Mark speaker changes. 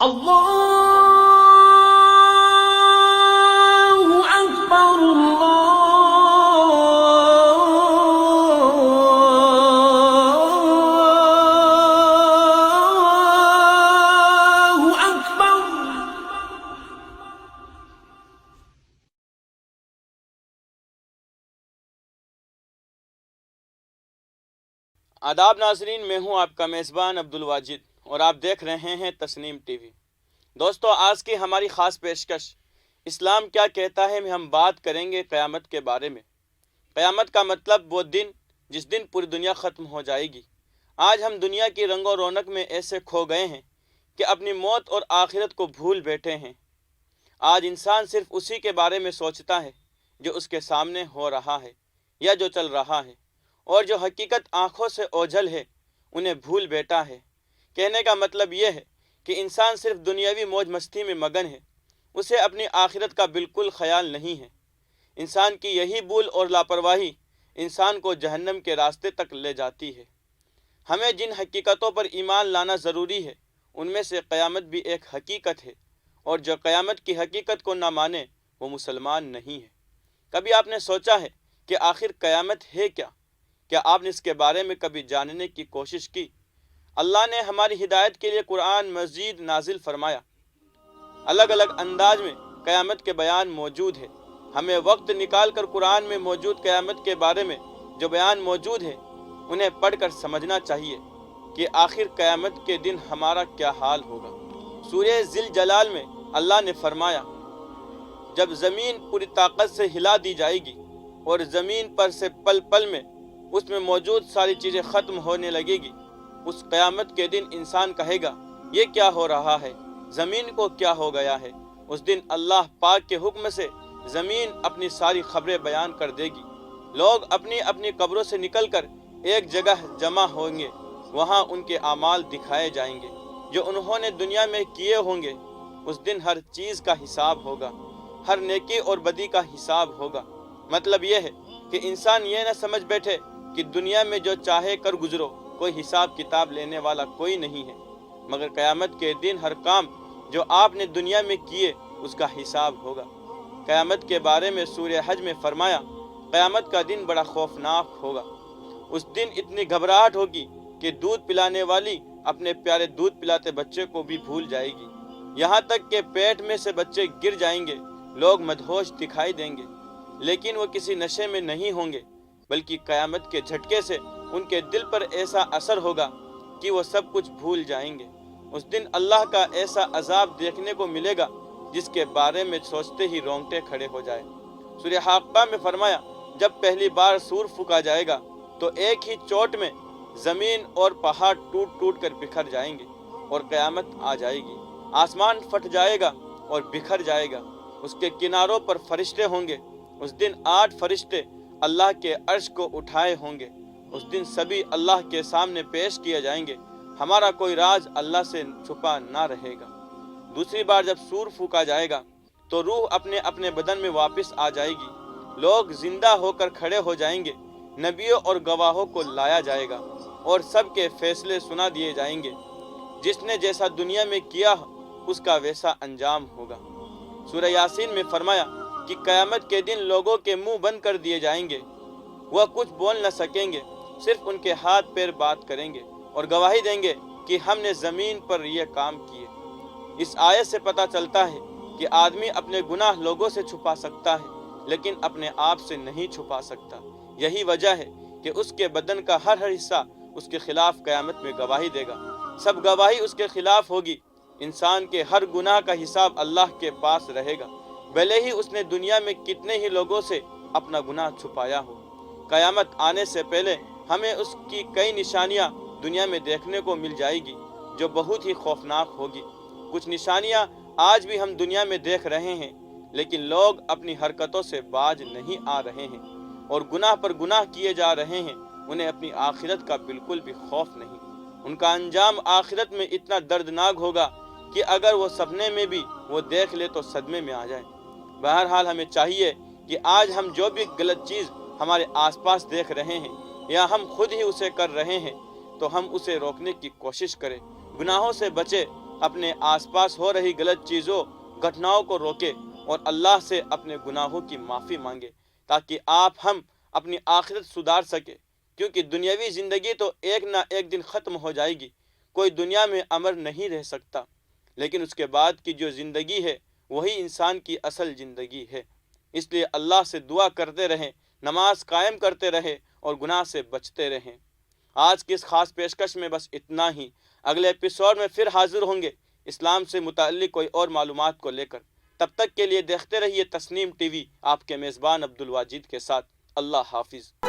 Speaker 1: اللہ اکبر اللہ اکبر۔
Speaker 2: آداب ناظرین، میں ہوں آپ کا میزبان عبد الواجد اور آپ دیکھ رہے ہیں تسنیم ٹی وی۔ دوستو، آج کی ہماری خاص پیشکش اسلام کیا کہتا ہے میں ہم بات کریں گے قیامت کے بارے میں۔ قیامت کا مطلب وہ دن جس دن پوری دنیا ختم ہو جائے گی۔ آج ہم دنیا کی رنگ و رونق میں ایسے کھو گئے ہیں کہ اپنی موت اور آخرت کو بھول بیٹھے ہیں۔ آج انسان صرف اسی کے بارے میں سوچتا ہے جو اس کے سامنے ہو رہا ہے یا جو چل رہا ہے، اور جو حقیقت آنکھوں سے اوجھل ہے انہیں بھول بیٹھا ہے۔ کہنے کا مطلب یہ ہے کہ انسان صرف دنیاوی موج مستی میں مگن ہے، اسے اپنی آخرت کا بالکل خیال نہیں ہے۔ انسان کی یہی بھول اور لاپرواہی انسان کو جہنم کے راستے تک لے جاتی ہے۔ ہمیں جن حقیقتوں پر ایمان لانا ضروری ہے ان میں سے قیامت بھی ایک حقیقت ہے، اور جو قیامت کی حقیقت کو نہ مانے وہ مسلمان نہیں ہے۔ کبھی آپ نے سوچا ہے کہ آخر قیامت ہے کیا؟ کیا آپ نے اس کے بارے میں کبھی جاننے کی کوشش کی؟ اللہ نے ہماری ہدایت کے لیے قرآن مجید نازل فرمایا۔ الگ الگ انداز میں قیامت کے بیان موجود ہے۔ ہمیں وقت نکال کر قرآن میں موجود قیامت کے بارے میں جو بیان موجود ہے انہیں پڑھ کر سمجھنا چاہیے کہ آخر قیامت کے دن ہمارا کیا حال ہوگا۔ سورہ ذی الجلال میں اللہ نے فرمایا، جب زمین پوری طاقت سے ہلا دی جائے گی اور زمین پر سے پل پل میں اس میں موجود ساری چیزیں ختم ہونے لگے گی، اس قیامت کے دن انسان کہے گا یہ کیا ہو رہا ہے، زمین کو کیا ہو گیا ہے۔ اس دن اللہ پاک کے حکم سے زمین اپنی ساری خبریں بیان کر دے گی۔ لوگ اپنی اپنی قبروں سے نکل کر ایک جگہ جمع ہوں گے، وہاں ان کے اعمال دکھائے جائیں گے جو انہوں نے دنیا میں کیے ہوں گے۔ اس دن ہر چیز کا حساب ہوگا، ہر نیکی اور بدی کا حساب ہوگا۔ مطلب یہ ہے کہ انسان یہ نہ سمجھ بیٹھے کہ دنیا میں جو چاہے کر گزرو، کوئی حساب کتاب لینے والا کوئی نہیں ہے، مگر قیامت کے دن ہر کام جو آپ نے دنیا میں کیے اس کا حساب ہوگا۔ قیامت کے بارے میں سورہ حج میں فرمایا، قیامت کا دن بڑا خوفناک ہوگا۔ اس دن اتنی گھبراہٹ ہوگی کہ دودھ پلانے والی اپنے پیارے دودھ پلاتے بچے کو بھی بھول جائے گی، یہاں تک کہ پیٹ میں سے بچے گر جائیں گے۔ لوگ مدہوش دکھائی دیں گے لیکن وہ کسی نشے میں نہیں ہوں گے، بلکہ قیامت کے جھٹکے سے ان کے دل پر ایسا اثر ہوگا کہ وہ سب کچھ بھول جائیں گے۔ اس دن اللہ کا ایسا عذاب دیکھنے کو ملے گا جس کے بارے میں سوچتے ہی رونگٹے کھڑے ہو جائے۔ سورہ حاقہ میں فرمایا، جب پہلی بار سور پھونکا جائے گا تو ایک ہی چوٹ میں زمین اور پہاڑ ٹوٹ ٹوٹ کر بکھر جائیں گے اور قیامت آ جائے گی۔ آسمان پھٹ جائے گا اور بکھر جائے گا، اس کے کناروں پر فرشتے ہوں گے۔ اس دن 8 فرشتے اللہ کے عرش کو اٹھائے ہوں گے۔ اس دن سبھی اللہ کے سامنے پیش کیے جائیں گے، ہمارا کوئی راز اللہ سے چھپا نہ رہے گا۔ دوسری بار جب سور پھونکا جائے گا تو روح اپنے اپنے بدن میں واپس آ جائے گی، لوگ زندہ ہو کر کھڑے ہو جائیں گے، نبیوں اور گواہوں کو لایا جائے گا اور سب کے فیصلے سنا دیے جائیں گے۔ جس نے جیسا دنیا میں کیا اس کا ویسا انجام ہوگا۔ سورہ یاسین میں فرمایا کہ قیامت کے دن لوگوں کے منہ بند کر دیے جائیں گے، وہ کچھ بول نہ سکیں گے، صرف ان کے ہاتھ پیر بات کریں گے اور گواہی دیں گے کہ ہم نے زمین پر یہ کام کیے۔ اس آیت سے پتہ چلتا ہے کہ آدمی اپنے گناہ لوگوں سے چھپا سکتا ہے لیکن اپنے آپ سے نہیں چھپا سکتا۔ یہی وجہ ہے کہ اس کے بدن کا ہر حصہ اس کے خلاف قیامت میں گواہی دے گا، سب گواہی اس کے خلاف ہوگی۔ انسان کے ہر گناہ کا حساب اللہ کے پاس رہے گا، بھلے ہی اس نے دنیا میں کتنے ہی لوگوں سے اپنا گناہ چھپایا ہو۔ قیامت آنے سے پہلے ہمیں اس کی کئی نشانیاں دنیا میں دیکھنے کو مل جائے گی جو بہت ہی خوفناک ہوگی۔ کچھ نشانیاں آج بھی ہم دنیا میں دیکھ رہے ہیں لیکن لوگ اپنی حرکتوں سے باز نہیں آ رہے ہیں اور گناہ پر گناہ کیے جا رہے ہیں۔ انہیں اپنی آخرت کا بالکل بھی خوف نہیں۔ ان کا انجام آخرت میں اتنا دردناک ہوگا کہ اگر وہ سپنے میں بھی وہ دیکھ لے تو صدمے میں آ جائے۔ بہرحال ہمیں چاہیے کہ آج ہم جو بھی غلط چیز ہمارے آس پاس دیکھ رہے ہیں یا ہم خود ہی اسے کر رہے ہیں تو ہم اسے روکنے کی کوشش کریں، گناہوں سے بچیں اپنے آس پاس ہو رہی غلط چیزوں گھٹناؤں کو روکے اور اللہ سے اپنے گناہوں کی معافی مانگے تاکہ ہم اپنی آخرت سدھار سکے، کیونکہ دنیاوی زندگی تو ایک نہ ایک دن ختم ہو جائے گی۔ کوئی دنیا میں امر نہیں رہ سکتا، لیکن اس کے بعد کی جو زندگی ہے وہی انسان کی اصل زندگی ہے۔ اس لیے اللہ سے دعا کرتے رہیں، نماز قائم کرتے رہیں اور گناہ سے بچتے رہیں۔ آج کی اس خاص پیشکش میں بس اتنا ہی۔ اگلے ایپیسوڈ میں پھر حاضر ہوں گے اسلام سے متعلق کوئی اور معلومات کو لے کر۔ تب تک کے لیے دیکھتے رہیے تسنیم ٹی وی، آپ کے میزبان عبدالواجد کے ساتھ۔ اللہ حافظ۔